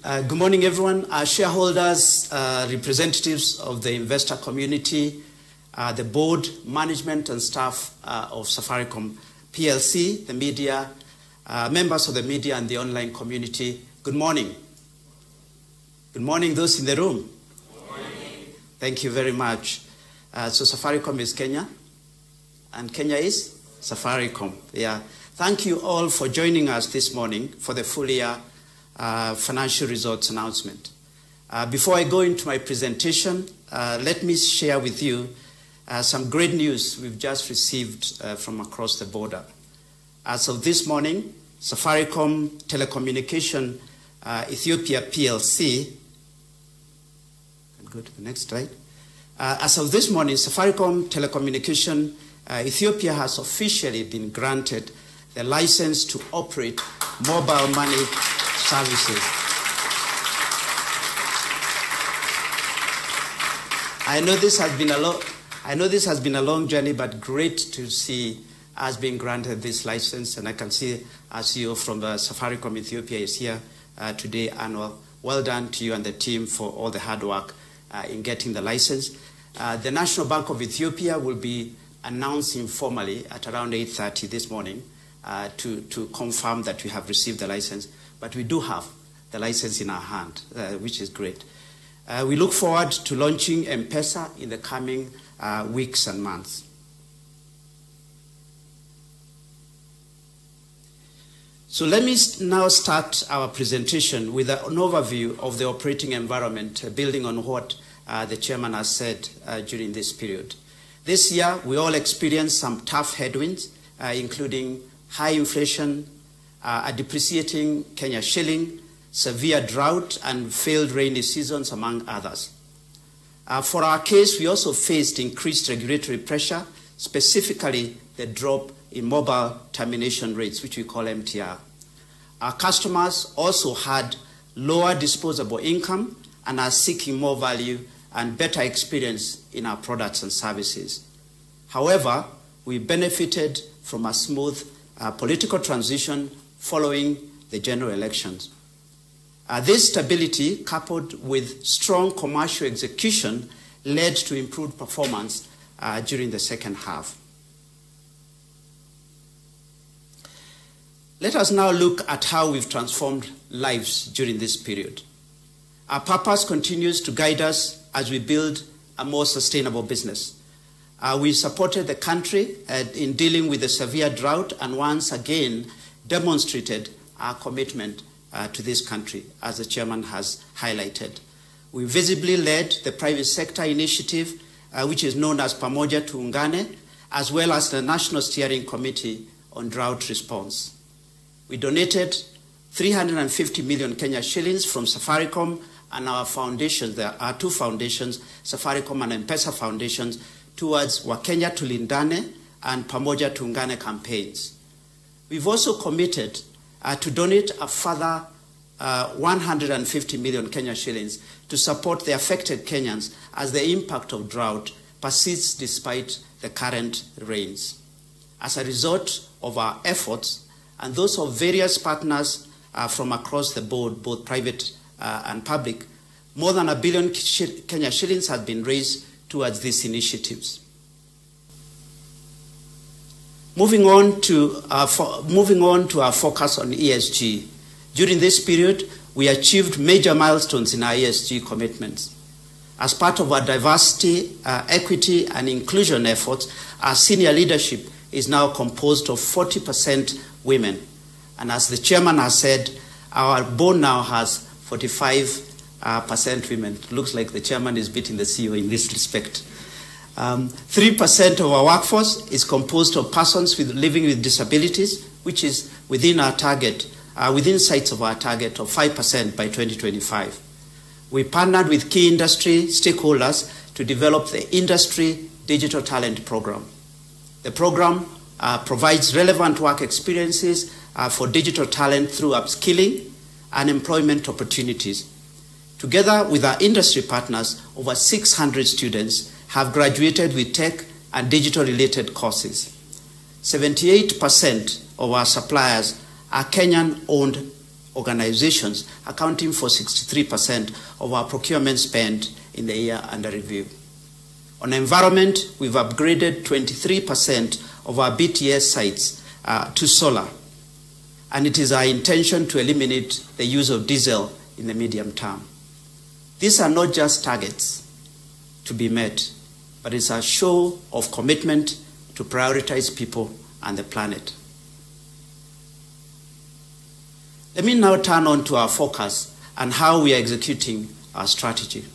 Good morning, everyone. Shareholders, representatives of the investor community, the board, management, and staff of Safaricom PLC, the media, members of the media and the online community. Good morning. Good morning, those in the room. Good morning. Thank you very much. So Safaricom is Kenya, and Kenya is Safaricom. Yeah. Thank you all for joining us this morning for the full year financial results announcement. Before I go into my presentation, let me share with you some great news we've just received from across the border. As of this morning, Safaricom Telecommunication Ethiopia PLC, go to the next slide. As of this morning, Safaricom Telecommunication Ethiopia has officially been granted the license to operate mobile money services. I know this has been a long journey, but great to see us being granted this license. And I can see our CEO from Safaricom Ethiopia is here today. Annual, well done to you and the team for all the hard work in getting the license. The National Bank of Ethiopia will be announcing formally at around 8:30 this morning to confirm that we have received the license. But we do have the license in our hand, which is great. We look forward to launching M-Pesa in the coming weeks and months. So let me now start our presentation with an overview of the operating environment, building on what the chairman has said during this period. This year, we all experienced some tough headwinds, including high inflation, a depreciating Kenya shilling, severe drought, and failed rainy seasons, among others. For our case, we also faced increased regulatory pressure, specifically the drop in mobile termination rates, which we call MTR. Our customers also had lower disposable income and are seeking more value and better experience in our products and services. However, we benefited from a smooth political transition following the general elections. This stability, coupled with strong commercial execution, led to improved performance during the second half. Let us now look at how we've transformed lives during this period. Our purpose continues to guide us as we build a more sustainable business. We supported the country in dealing with the severe drought and once again demonstrated our commitment to this country, as the chairman has highlighted. We visibly led the private sector initiative, which is known as Pamoja Tuungane, as well as the National Steering Committee on Drought Response. We donated 350 million Kenya shillings from Safaricom and our foundations. There are two foundations, Safaricom and M-Pesa foundations, towards Wakenya Tulindane and Pamoja Tuungane campaigns. We've also committed to donate a further 150 million Kenya shillings to support the affected Kenyans as the impact of drought persists despite the current rains. As a result of our efforts and those of various partners from across the board, both private and public, more than 1 billion Kenya shillings has been raised towards these initiatives. Moving on to our focus on ESG. During this period, we achieved major milestones in our ESG commitments. As part of our diversity, equity, and inclusion efforts, our senior leadership is now composed of 40% women. And as the chairman has said, our board now has 45% women. It looks like the chairman is beating the CEO in this respect. 3% of our workforce is composed of persons living with disabilities, which is within our target, within sights of our target of 5% by 2025. We partnered with key industry stakeholders to develop the Industry Digital Talent Program. The program provides relevant work experiences for digital talent through upskilling and employment opportunities. Together with our industry partners, over 600 students have graduated with tech and digital-related courses. 78% of our suppliers are Kenyan-owned organizations, accounting for 63% of our procurement spend in the year under review. On environment, we've upgraded 23% of our BTS sites to solar, and it is our intention to eliminate the use of diesel in the medium term. These are not just targets to be met, but it's a show of commitment to prioritize people and the planet. Let me now turn on to our focus and how we are executing our strategy.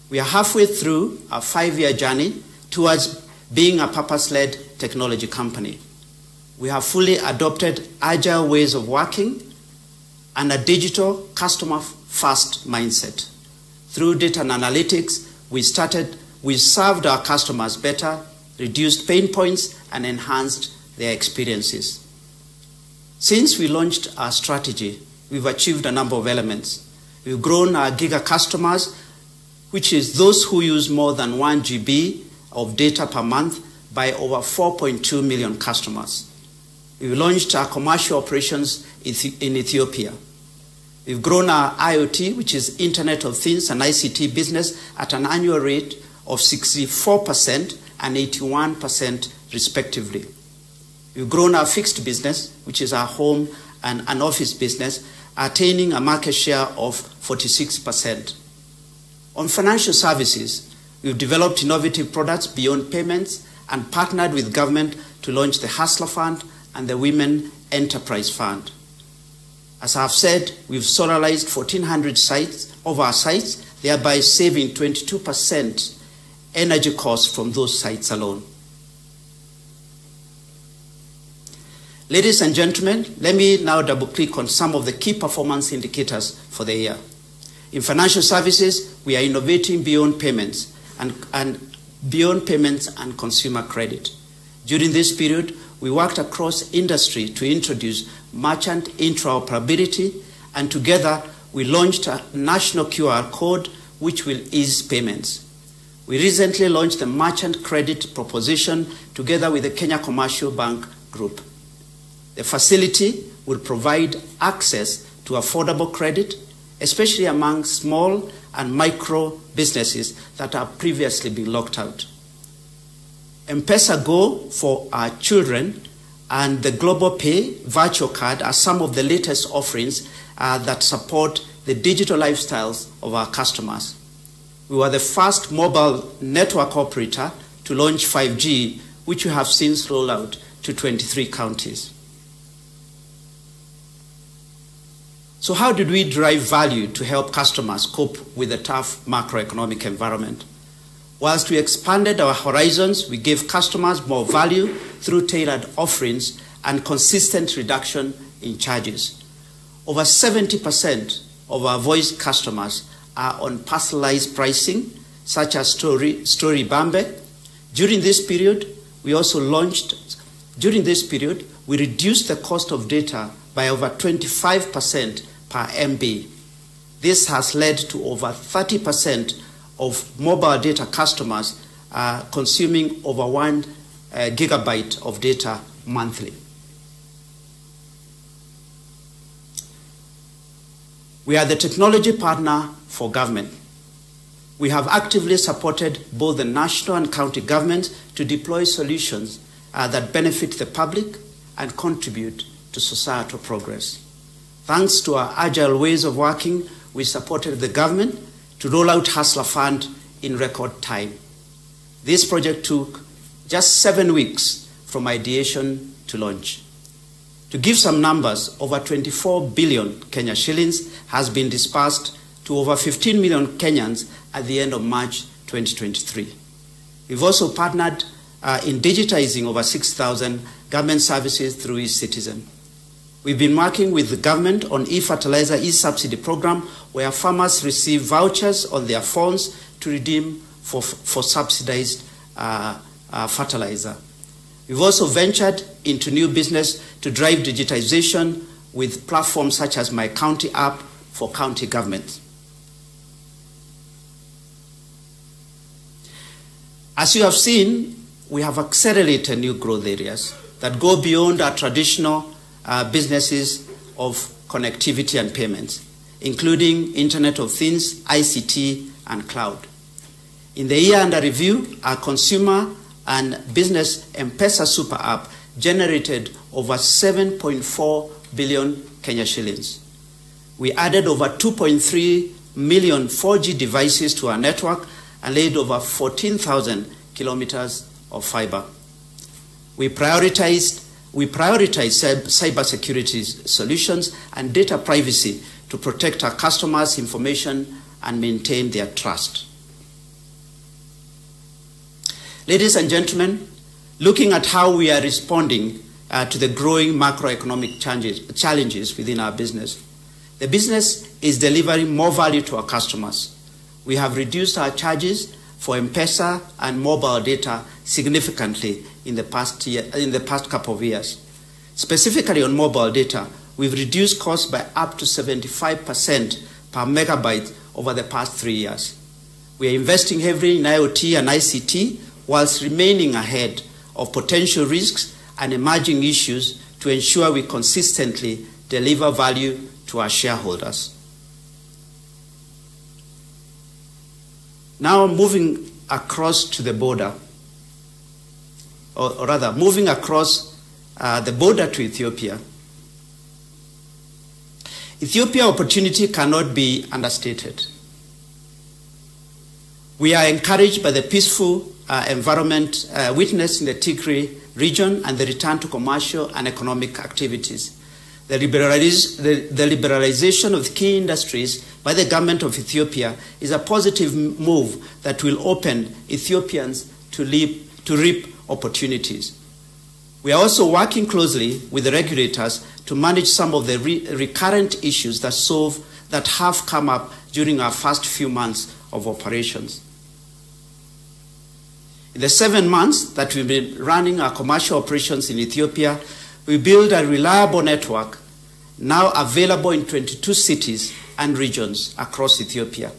We are halfway through our 5-year journey towards being a purpose-led technology company. We have fully adopted agile ways of working and a digital customer-first mindset. Through data and analytics, we served our customers better, reduced pain points, and enhanced their experiences. Since we launched our strategy, we've achieved a number of elements. We've grown our giga customers, which is those who use more than 1 GB of data per month, by over 4.2 million customers. We've launched our commercial operations in Ethiopia. We've grown our IoT, which is Internet of Things and ICT business, at an annual rate of 64% and 81% respectively. We've grown our fixed business, which is our home and an office business, attaining a market share of 46%. On financial services, we've developed innovative products beyond payments and partnered with government to launch the Hustler Fund and the Women Enterprise Fund. As I've said, we've solarized 1,400 sites of our sites, thereby saving 22% energy costs from those sites alone. Ladies and gentlemen, let me now double-click on some of the key performance indicators for the year. In financial services, we are innovating beyond payments and consumer credit. During this period, we worked across industry to introduce merchant interoperability, and together we launched a national QR code which will ease payments. We recently launched the merchant credit proposition together with the Kenya Commercial Bank Group. The facility will provide access to affordable credit, especially among small and micro businesses that have previously been locked out. M-Pesa Go for our children and the Global Pay virtual card are some of the latest offerings that support the digital lifestyles of our customers. We were the first mobile network operator to launch 5G, which we have since rolled out to 23 counties. So how did we drive value to help customers cope with the tough macroeconomic environment? Whilst we expanded our horizons, we gave customers more value through tailored offerings and consistent reduction in charges. Over 70% of our voice customers are on personalized pricing, such as Story Bambe. During this period, we reduced the cost of data by over 25% per MB. This has led to over 30% of mobile data customers consuming over 1 gigabyte of data monthly. We are the technology partner for government. We have actively supported both the national and county governments to deploy solutions that benefit the public and contribute to societal progress. Thanks to our agile ways of working, we supported the government to roll out Hustler Fund in record time. This project took just 7 weeks from ideation to launch. To give some numbers, over 24 billion Kenya shillings has been dispersed to over 15 million Kenyans at the end of March 2023. We've also partnered in digitizing over 6,000 government services through eCitizen. We've been working with the government on e-fertilizer e-subsidy program, where farmers receive vouchers on their phones to redeem for subsidized fertilizer. We've also ventured into new business to drive digitization with platforms such as My County app for county governments. As you have seen, we have accelerated new growth areas that go beyond our traditional businesses of connectivity and payments, including Internet of Things, ICT, and cloud. In the year under review, our consumer and business M-Pesa Super App generated over 7.4 billion Kenya shillings. We added over 2.3 million 4G devices to our network and laid over 14,000 kilometers of fiber. We prioritized cybersecurity solutions and data privacy to protect our customers' information and maintain their trust. Ladies and gentlemen, looking at how we are responding to the growing macroeconomic challenges within our business, the business is delivering more value to our customers. We have reduced our charges for M-Pesa and mobile data significantly in the past couple of years. Specifically on mobile data, we've reduced costs by up to 75% per megabyte over the past 3 years. We are investing heavily in IoT and ICT whilst remaining ahead of potential risks and emerging issues to ensure we consistently deliver value to our shareholders. Now moving across to the border, or rather moving across the border to Ethiopia. Ethiopia opportunity cannot be understated. We are encouraged by the peaceful environment witnessed in the Tigray region and the return to commercial and economic activities. The liberalization of key industries by the government of Ethiopia is a positive move that will open Ethiopians to reap opportunities. We are also working closely with the regulators to manage some of the recurrent issues that have come up during our first few months of operations. In the 7 months that we've been running our commercial operations in Ethiopia, we built a reliable network now available in 22 cities and regions across Ethiopia.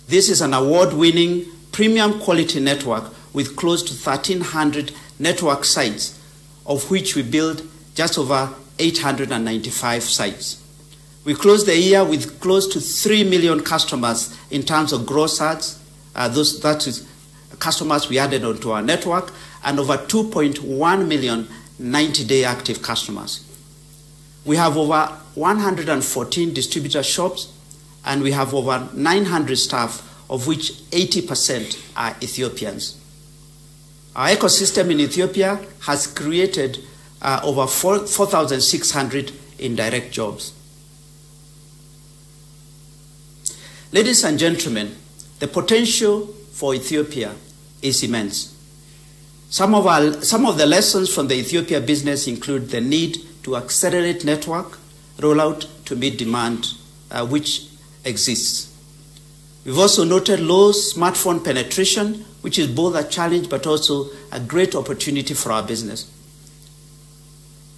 This is an award-winning premium quality network with close to 1,300 network sites, of which we built just over 895 sites. We closed the year with close to 3 million customers in terms of gross adds, that is customers we added onto our network, and over 2.1 million 90-day active customers. We have over 114 distributor shops, and we have over 900 staff, of which 80% are Ethiopians. Our ecosystem in Ethiopia has created over 4,600 indirect jobs. Ladies and gentlemen, the potential for Ethiopia is immense. Some of the lessons from the Ethiopia business include the need to accelerate network rollout to meet demand which exists. We've also noted low smartphone penetration, which is both a challenge but also a great opportunity for our business.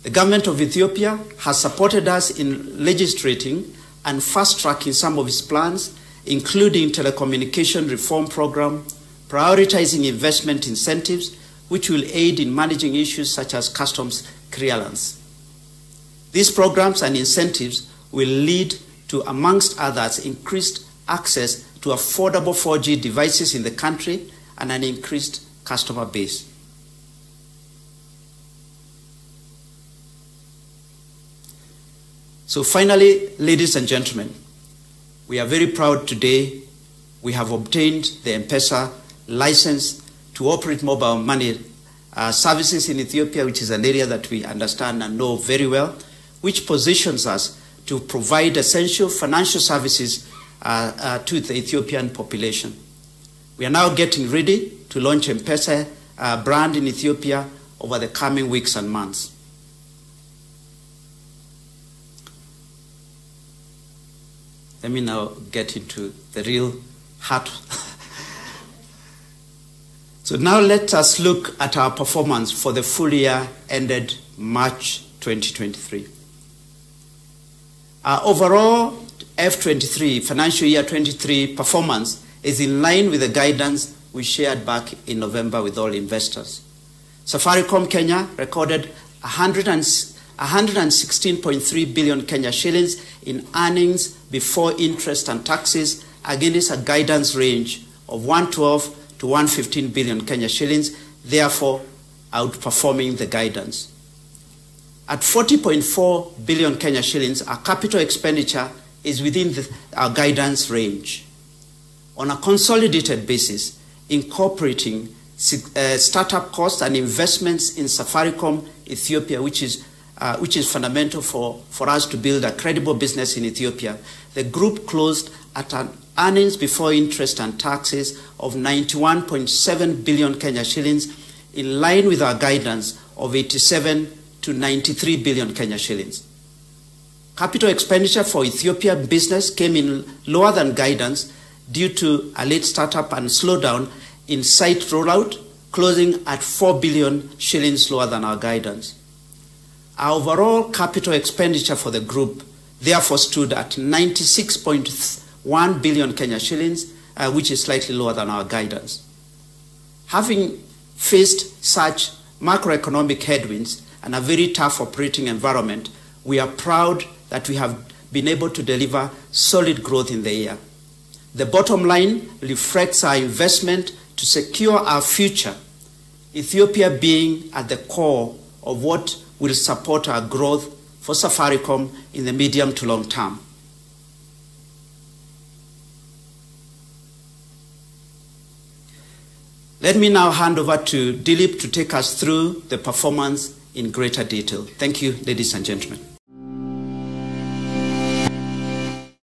The government of Ethiopia has supported us in legislating and fast-tracking some of its plans, including telecommunication reform program, prioritizing investment incentives, which will aid in managing issues such as customs clearance. These programs and incentives will lead to, amongst others, increased access to affordable 4G devices in the country and an increased customer base. So finally, ladies and gentlemen, we are very proud today we have obtained the M-Pesa license to operate mobile money services in Ethiopia, which is an area that we understand and know very well, which positions us to provide essential financial services to the Ethiopian population. We are now getting ready to launch M-Pesa brand in Ethiopia over the coming weeks and months. Let me now get into the real heart. So now let us look at our performance for the full year ended March 2023. Our overall F23, financial year 23 performance is in line with the guidance we shared back in November with all investors. Safaricom Kenya recorded 106 116.3 billion Kenya shillings in earnings before interest and taxes, against a guidance range of 112 to 115 billion Kenya shillings, therefore outperforming the guidance. At 40.4 billion Kenya shillings, our capital expenditure is within our guidance range. On a consolidated basis, incorporating startup costs and investments in Safaricom Ethiopia, which is fundamental for us to build a credible business in Ethiopia, the group closed at an earnings before interest and taxes of 91.7 billion Kenya shillings, in line with our guidance of 87 to 93 billion Kenya shillings. Capital expenditure for Ethiopian business came in lower than guidance due to a late startup and slowdown in site rollout, closing at 4 billion shillings lower than our guidance. Our overall capital expenditure for the group therefore stood at 96.1 billion Kenya shillings, which is slightly lower than our guidance. Having faced such macroeconomic headwinds and a very tough operating environment, we are proud that we have been able to deliver solid growth in the year. The bottom line reflects our investment to secure our future, Ethiopia being at the core of what will support our growth for Safaricom in the medium to long term. Let me now hand over to Dilip to take us through the performance in greater detail. Thank you, ladies and gentlemen.